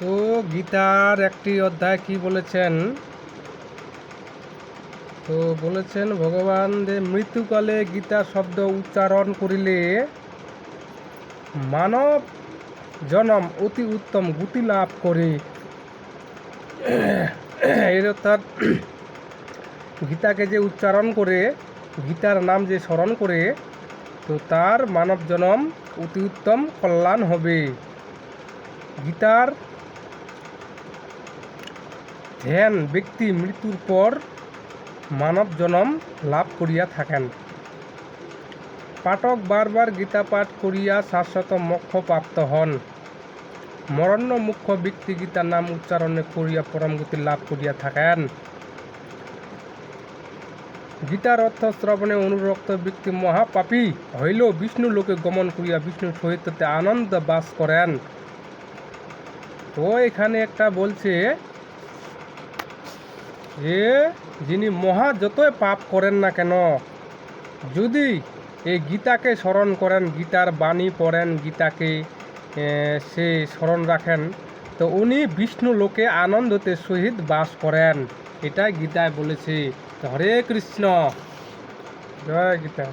তো গীতার একটি অধ্যায় কি বলেছেন? তো বলেছেন ভগবান যে মৃত্যুকালে গীতা শব্দ উচ্চারণ করিলে মানব জনম অতি উত্তম গতি লাভ করে। এর অর্থাৎ গীতাকে যে উচ্চারণ করে, গীতার নাম যে স্মরণ করে, তো তার মানব জনম অতি উত্তম কল্যাণ হবে। গীতার ধ্যান ব্যক্তি মৃত্যুর পর মানব জনম লাভ করিয়া থাকেন। পাঠক বারবার গীতা পাঠ করিয়া শাশ্বত মোক্ষ প্রাপ্ত হন। মরণ্য মুখ্য ব্যক্তি গীতার নাম উচ্চারণে করিয়া পরম গতি লাভ করিয়া থাকেন। গীতার অর্থ শ্রবণে অনুরক্ত ব্যক্তি মহাপাপী হইলেও বিষ্ণু লোকে গমন করিয়া বিষ্ণুর সহিত আনন্দ বাস করেন। তো এখানে একটা বলছে যে যিনি মহা যতই পাপ করেন না কেন, যদি এই গীতাকে স্মরণ করেন, গীতার বাণী পড়েন, গীতাকে সে স্মরণ রাখেন, তো উনি বিষ্ণু লোকে আনন্দতে সহিত বাস করেন। এটাই গীতায় বলেছে। হরে কৃষ্ণ, জয় গীতা।